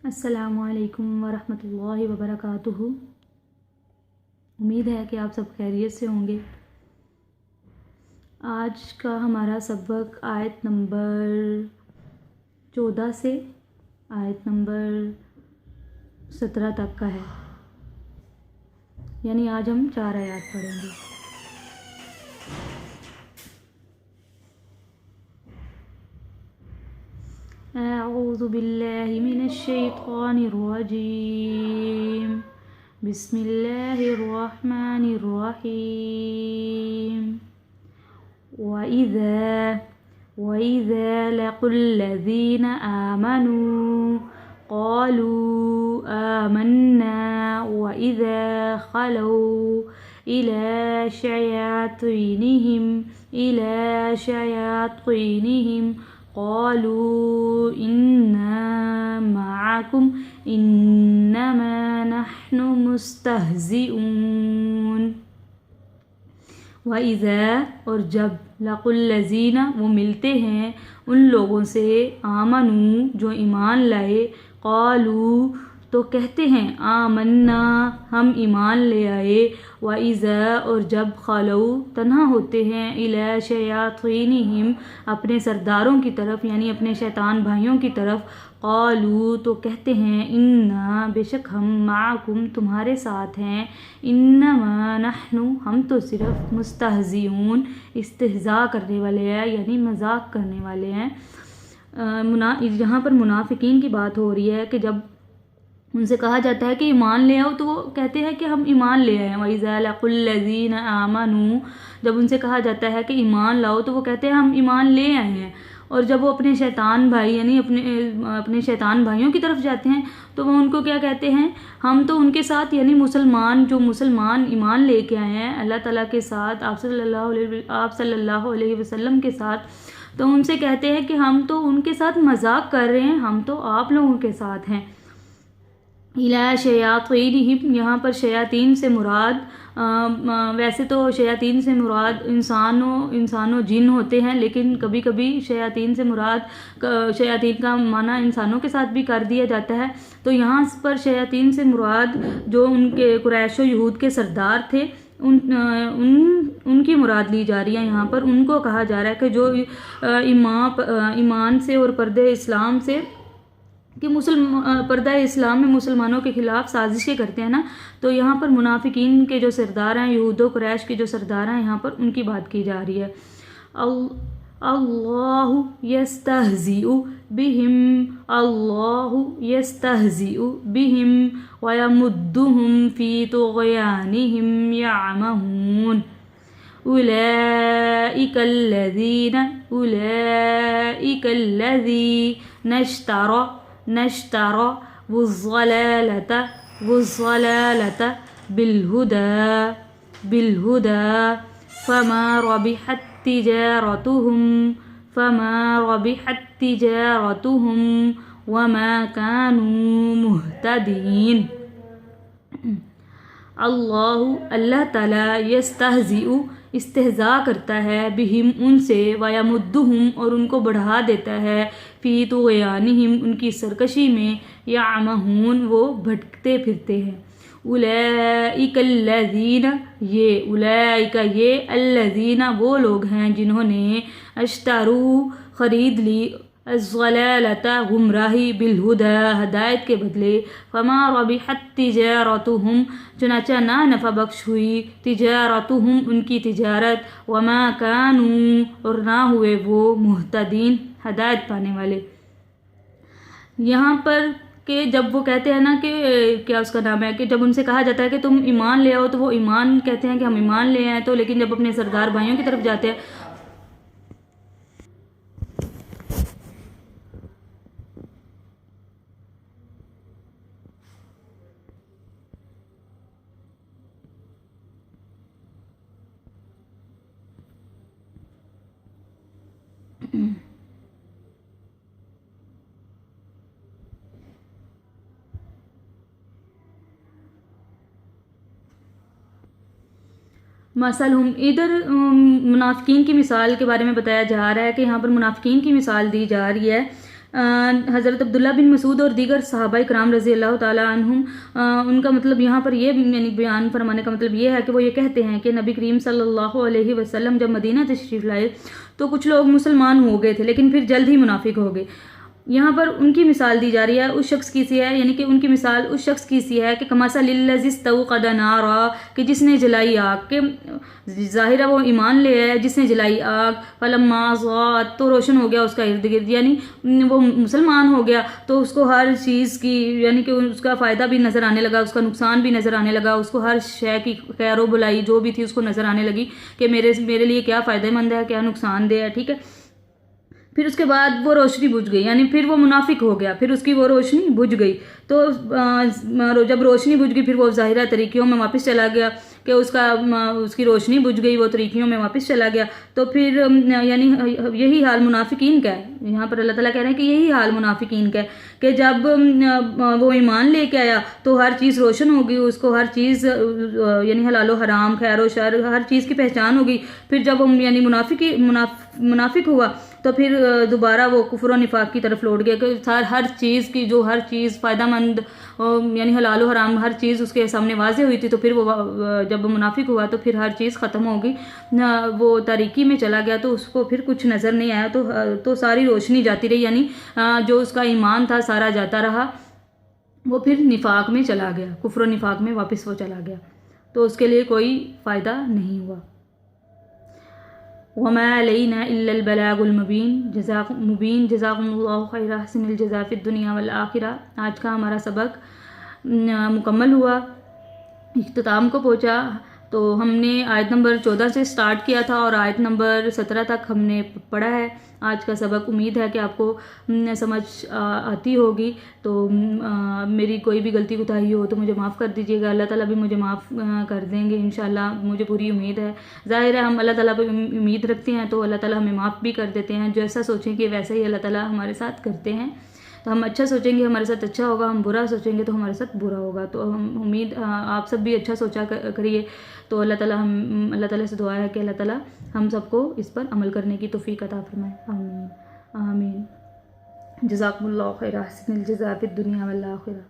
السلام علیکم ورحمۃ اللہ وبرکاتہ۔ امید ہے کہ آپ سب خیریت سے ہوں گے۔ آج کا ہمارا سبق آیت نمبر 14 سے آیت نمبر 17 تک کا ہے، یعنی آج ہم 4 آیات پڑھیں گے۔ اعوذ باللہ من الشیطان الرجیم، بسم اللہ الرحمن الرحیم۔ وَإِذَا لَقُوا الَّذِينَ آمَنُوا قَالُوا آمَنَّا وَإِذَا خَلَوْا إِلَى شَيَاطِينِهِمْ قالوا إنا معكم إنما نحن مستهزئون۔ وَإِذَا اور جب لَقُوا الَّذِينَ وہ ملتے ہیں ان لوگوں سے آمنوا جو ایمان لائے، قالوا تو کہتے ہیں آمنا ہم ایمان لے آئے، وَإِذَا اور جب خَلَوْا تنہا ہوتے ہیں إِلَى شَيَاطِينِهِمْ اپنے سرداروں کی طرف یعنی اپنے شیطان بھائیوں کی طرف، قالوا تو کہتے ہیں انا بے شک ہم معکم تمہارے ساتھ ہیں، انما نحن ہم تو صرف مستہزئون استہزاء کرنے والے ہیں یعنی مذاق کرنے والے ہیں۔ یہاں پر منافقین کی بات ہو رہی ہے کہ جب ان سے کہا جاتا ہے کہ ایمان لے آؤ تو وہ کہتے ہیں کہ ہم ایمان لے آئے ہیں۔ وَإِذَا لَقُوا الَّذِينَ آمَنُوا جب ان سے کہا جاتا ہے کہ ایمان لاؤ تو وہ کہتے ہیں ہم ایمان لے آئے ہیں، اور جب وہ اپنے شیطان بھائی یعنی اپنے شیطان بھائیوں کی طرف جاتے ہیں تو وہ ان کو کیا کہتے ہیں، ہم تو ان کے ساتھ یعنی مسلمان ایمان لے کے آئے ہیں اللہ تعالیٰ کے ساتھ، آپ صلی اللہ علیہ وسلم کے ساتھ، تو ان سے کہتے ہیں کہ ہم تو ان کے ساتھ مذاق کر رہے ہیں، ہم تو آپ لوگوں کے ساتھ ہیں۔ إِلَى شَيَاطِينِهِمْ یہاں پر شیاطین سے مراد ویسے تو شیاطین سے مراد انسانوں جن ہوتے ہیں، لیکن کبھی کبھی شیاطین سے مراد شیاطین کا معنی انسانوں کے ساتھ بھی کر دیا جاتا ہے، تو یہاں پر شیاطین سے مراد جو ان کے قریش و یہود کے سردار تھے ان کی مراد لی جا رہی ہے۔ یہاں پر ان کو کہا جا رہا ہے کہ جو ایمان سے اور پردہ اسلام سے کہ پردہ اسلام میں مسلمانوں کے خلاف سازشیں کرتے ہیں نا، تو یہاں پر منافقین کے جو سردار ہیں، یہود و قریش کے جو سردار ہیں، یہاں پر ان کی بات کی جا رہی ہے۔ اللہ یستہزئ بہم ویمدہم فی طغیانہم یعمہون۔ أولئك الذين اشتروا الضلالة بالهدى فما ربحت تجارتهم وما كانوا مهتدين۔ اللہ تعالیٰ یستہزئ استہزاء کرتا ہے بہم ان سے، ویمدہم اور ان کو بڑھا دیتا ہے، فی طغیانہم ان کی سرکشی میں، یعمہون وہ بھٹکتے پھرتے ہیں۔ اولئک الذین یہ الذین وہ لوگ ہیں جنہوں نے اشتروا خرید لی الضلالۃ گمراہی بالہدی ہدایت کے بدلے، فما ربحت تجارتہم چنانچہ نہ نفع بخش ہوئی تجارتہم ان کی تجارت، وما کانوا اور نہ ہوئے وہ مہتدین ہدایت پانے والے۔ یہاں پر کہ جب وہ کہتے ہیں نا کہ کیا اس کا نام ہے کہ جب ان سے کہا جاتا ہے کہ تم ایمان لے آؤ تو وہ ایمان کہتے ہیں کہ ہم ایمان لے آئے، تو لیکن جب اپنے سردار بھائیوں کی طرف جاتے ہیں مثلہم ادھر منافقین کی مثال کے بارے میں بتایا جا رہا ہے کہ یہاں پر منافقین کی مثال دی جا رہی ہے حضرت عبداللہ بن مسعود اور دیگر صحابہ کرام رضی اللہ تعالیٰ عنہم ان کا مطلب یہاں پر یہ یعنی بیان فرمانے کا مطلب یہ ہے کہ وہ یہ کہتے ہیں کہ نبی کریم صلی اللہ علیہ وسلم جب مدینہ تشریف لائے تو کچھ لوگ مسلمان ہو گئے تھے لیکن پھر جلد ہی منافق ہو گئے. یہاں پر ان کی مثال دی جا رہی ہے اس شخص کی سی ہے یعنی کہ ان کی مثال اس شخص کی سی ہے کہ کمثل الذی استوقد نارا کہ جس نے جلائی آگ کہ ظاہر ہے وہ ایمان لے ہے جس نے جلائی آگ فلما ضاءت تو روشن ہو گیا اس کا ارد گرد یعنی وہ مسلمان ہو گیا تو اس کو ہر چیز کی یعنی کہ اس کا فائدہ بھی نظر آنے لگا اس کا نقصان بھی نظر آنے لگا اس کو ہر شے کی خیر و بلائی جو بھی تھی اس کو نظر آنے لگی کہ میرے لیے کیا فائدہ مند ہے کیا نقصان دہ ہے. ٹھیک ہے. پھر اس کے بعد وہ روشنی بجھ گئی یعنی پھر وہ منافق ہو گیا پھر اس کی وہ روشنی بجھ گئی تو جب روشنی بجھ گئی پھر وہ ظاہرہ طریقوں میں واپس چلا گیا کہ اس کی روشنی بجھ گئی وہ طریقوں میں واپس چلا گیا تو پھر یعنی یہی حال منافقین کا ہے. یہاں پر اللہ تعالیٰ کہہ رہے ہیں کہ یہی حال منافقین کا ہے کہ جب وہ ایمان لے کے آیا تو ہر چیز روشن ہو گئی اس کو ہر چیز یعنی حلال و حرام خیر و شر ہر چیز کی پہچان ہو گئی. پھر جب وہ یعنی منافق ہوا تو پھر دوبارہ وہ کفر و نفاق کی طرف لوٹ گیا کہ ہر چیز کی جو ہر چیز فائدہ مند یعنی حلال و حرام ہر چیز اس کے سامنے واضح ہوئی تھی تو پھر وہ جب منافق ہوا تو پھر ہر چیز ختم ہو گئی وہ تاریکی میں چلا گیا تو اس کو پھر کچھ نظر نہیں آیا تو ساری روشنی جاتی رہی یعنی جو اس کا ایمان تھا سارا جاتا رہا وہ پھر نفاق میں چلا گیا کفر و نفاق میں واپس وہ چلا گیا تو اس کے لیے کوئی فائدہ نہیں ہوا. وما علینا الا البلاغ المبین جزاکم اللہ خیر احسن الجزاء فی الدنیا والآخرہ. آج کا ہمارا سبق مکمل ہوا اختتام کو پہنچا تو ہم نے آیت نمبر 14 سے سٹارٹ کیا تھا اور آیت نمبر 17 تک ہم نے پڑھا ہے آج کا سبق. امید ہے کہ آپ کو سمجھ آتی ہوگی تو میری کوئی بھی غلطی کوتاہی ہو تو مجھے معاف کر دیجیے گا. اللہ تعالیٰ بھی مجھے معاف کر دیں گے انشاءاللہ مجھے پوری امید ہے. ظاہر ہے ہم اللہ تعالیٰ پہ امید رکھتے ہیں تو اللہ تعالیٰ ہمیں معاف بھی کر دیتے ہیں. جیسا سوچیں گے ویسا ہی اللہ تعالیٰ ہمارے ساتھ کرتے ہیں. تو ہم اچھا سوچیں گے ہمارے ساتھ اچھا ہوگا ہم برا سوچیں گے تو ہمارے ساتھ برا ہوگا. تو ہم امید آپ سب بھی اچھا سوچا کریے تو اللہ تعالیٰ سے دعا ہے کہ اللہ تعالیٰ ہم سب کو اس پر عمل کرنے کی توفیق عطا فرمائے. آمین آمین. جزاکم اللہ خیر احسن الجزاء فی الدنیا والآخرہ.